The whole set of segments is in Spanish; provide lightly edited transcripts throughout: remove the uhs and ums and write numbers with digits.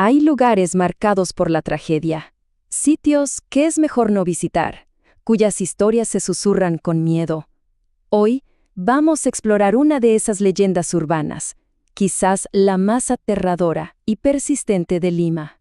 Hay lugares marcados por la tragedia, sitios que es mejor no visitar, cuyas historias se susurran con miedo. Hoy vamos a explorar una de esas leyendas urbanas, quizás la más aterradora y persistente de Lima.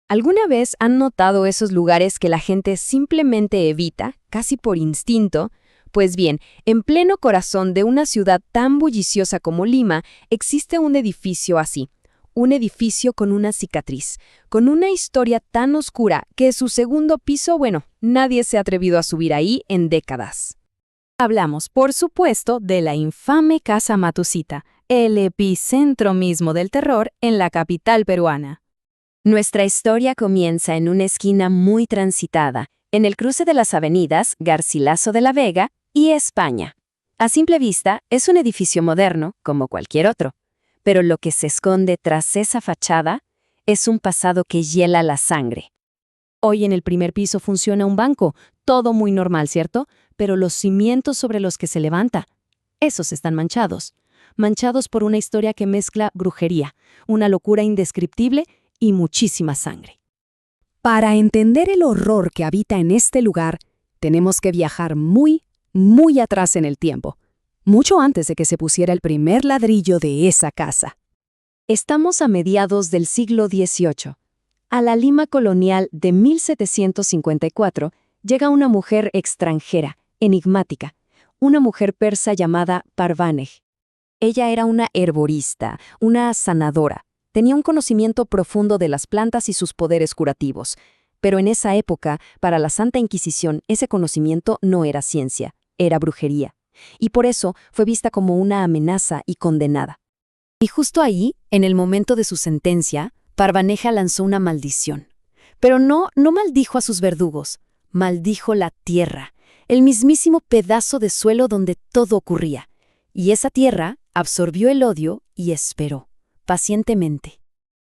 ¿Alguna vez han notado esos lugares que la gente simplemente evita, casi por instinto? Pues bien, en pleno corazón de una ciudad tan bulliciosa como Lima, existe un edificio así. Un edificio con una cicatriz, con una historia tan oscura que su segundo piso, nadie se ha atrevido a subir ahí en décadas. Hablamos, por supuesto, de la infame Casa Matucita, el epicentro mismo del terror en la capital peruana. Nuestra historia comienza en una esquina muy transitada, en el cruce de las avenidas Garcilaso de la Vega y España. A simple vista, es un edificio moderno, como cualquier otro. Pero lo que se esconde tras esa fachada es un pasado que hiela la sangre. Hoy en el primer piso funciona un banco, todo muy normal, ¿cierto? Pero los cimientos sobre los que se levanta, esos están manchados. Manchados por una historia que mezcla brujería, una locura indescriptible y muchísima sangre. Para entender el horror que habita en este lugar, tenemos que viajar muy, muy atrás en el tiempo. Mucho antes de que se pusiera el primer ladrillo de esa casa. Estamos a mediados del siglo XVIII. A la Lima colonial de 1754 llega una mujer extranjera, enigmática, una mujer persa llamada Parvanej. Ella era una herborista, una sanadora. Tenía un conocimiento profundo de las plantas y sus poderes curativos. Pero en esa época, para la Santa Inquisición, ese conocimiento no era ciencia, era brujería. Y por eso fue vista como una amenaza y condenada. Y justo ahí, en el momento de su sentencia, Parvaneja lanzó una maldición. Pero no maldijo a sus verdugos, maldijo la tierra, el mismísimo pedazo de suelo donde todo ocurría. Y esa tierra absorbió el odio y esperó, pacientemente.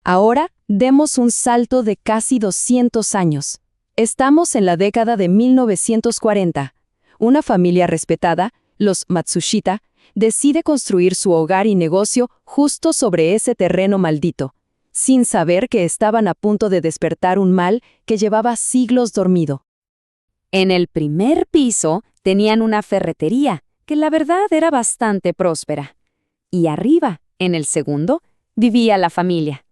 Ahora demos un salto de casi 200 años. Estamos en la década de 1940. Una familia respetada, los Matsushita, decide construir su hogar y negocio justo sobre ese terreno maldito, sin saber que estaban a punto de despertar un mal que llevaba siglos dormido. En el primer piso tenían una ferretería, que la verdad era bastante próspera. Y arriba, en el segundo, vivía la familia.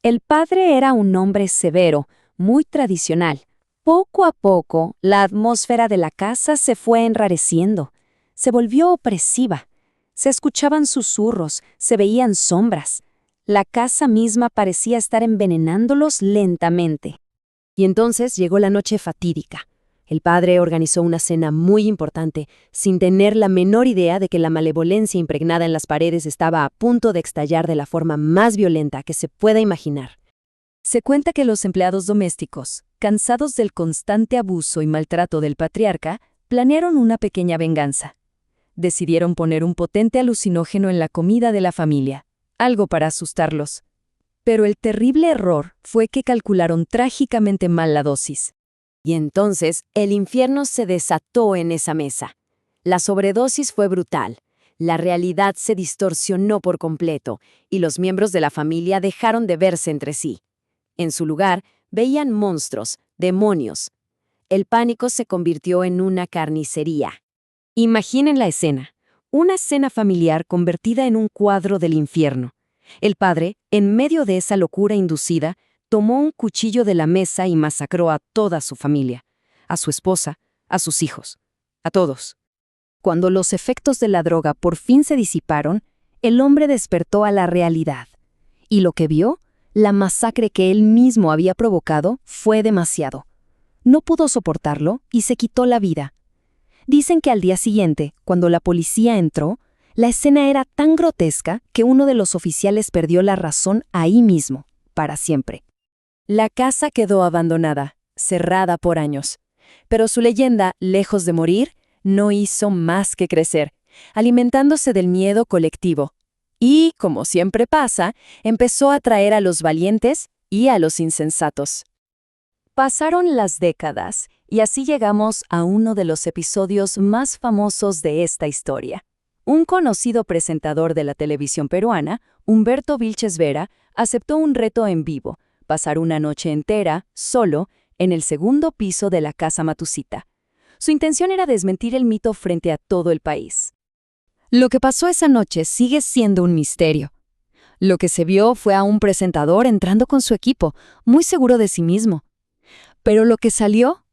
El padre era un hombre severo, muy tradicional. Poco a poco, la atmósfera de la casa se fue enrareciendo. Se volvió opresiva. Se escuchaban susurros, se veían sombras. La casa misma parecía estar envenenándolos lentamente. Y entonces llegó la noche fatídica. El padre organizó una cena muy importante, sin tener la menor idea de que la malevolencia impregnada en las paredes estaba a punto de estallar de la forma más violenta que se pueda imaginar. Se cuenta que los empleados domésticos, cansados del constante abuso y maltrato del patriarca, planearon una pequeña venganza. Decidieron poner un potente alucinógeno en la comida de la familia, algo para asustarlos. Pero el terrible error fue que calcularon trágicamente mal la dosis. Y entonces el infierno se desató en esa mesa. La sobredosis fue brutal. La realidad se distorsionó por completo y los miembros de la familia dejaron de verse entre sí. En su lugar, veían monstruos, demonios. El pánico se convirtió en una carnicería. Imaginen la escena, una escena familiar convertida en un cuadro del infierno. El padre, en medio de esa locura inducida, tomó un cuchillo de la mesa y masacró a toda su familia, a su esposa, a sus hijos, a todos. Cuando los efectos de la droga por fin se disiparon, el hombre despertó a la realidad. Y lo que vio, la masacre que él mismo había provocado, fue demasiado. No pudo soportarlo y se quitó la vida. Dicen que al día siguiente, cuando la policía entró, la escena era tan grotesca que uno de los oficiales perdió la razón ahí mismo, para siempre. La casa quedó abandonada, cerrada por años. Pero su leyenda, lejos de morir, no hizo más que crecer, alimentándose del miedo colectivo. Y, como siempre pasa, empezó a atraer a los valientes y a los insensatos. Pasaron las décadas, y así llegamos a uno de los episodios más famosos de esta historia. Un conocido presentador de la televisión peruana, Humberto Vilches Vera, aceptó un reto en vivo, pasar una noche entera, solo, en el segundo piso de la casa Matusita. Su intención era desmentir el mito frente a todo el país. Lo que pasó esa noche sigue siendo un misterio. Lo que se vio fue a un presentador entrando con su equipo, muy seguro de sí mismo. Pero lo que salió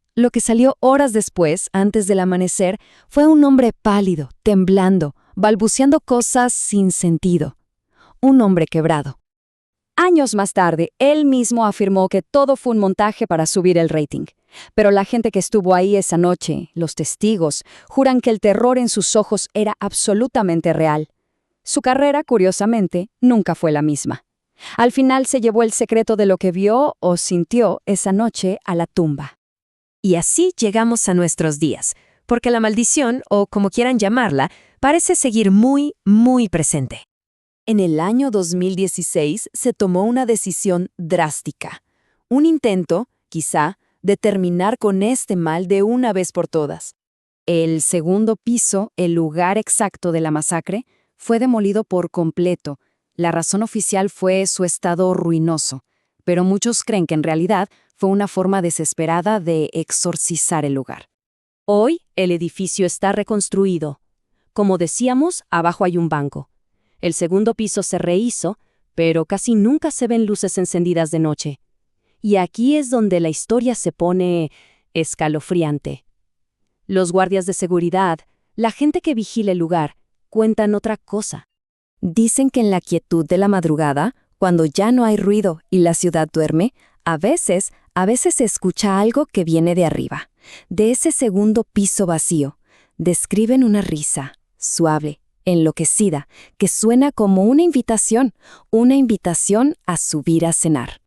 horas después, antes del amanecer, fue un hombre pálido, temblando, balbuceando cosas sin sentido. Un hombre quebrado. Años más tarde, él mismo afirmó que todo fue un montaje para subir el rating. Pero la gente que estuvo ahí esa noche, los testigos, juran que el terror en sus ojos era absolutamente real. Su carrera, curiosamente, nunca fue la misma. Al final se llevó el secreto de lo que vio o sintió esa noche a la tumba. Y así llegamos a nuestros días, porque la maldición, o como quieran llamarla, parece seguir muy, muy presente. En el año 2016 se tomó una decisión drástica. Un intento, quizá, de terminar con este mal de una vez por todas. El segundo piso, el lugar exacto de la masacre, fue demolido por completo. La razón oficial fue su estado ruinoso, pero muchos creen que en realidad fue una forma desesperada de exorcizar el lugar. Hoy el edificio está reconstruido. Como decíamos, abajo hay un banco. El segundo piso se rehizo, pero casi nunca se ven luces encendidas de noche. Y aquí es donde la historia se pone escalofriante. Los guardias de seguridad, la gente que vigila el lugar, cuentan otra cosa. Dicen que en la quietud de la madrugada, cuando ya no hay ruido y la ciudad duerme, a veces se escucha algo que viene de arriba, de ese segundo piso vacío. Describen una risa, suave, enloquecida, que suena como una invitación a subir a cenar.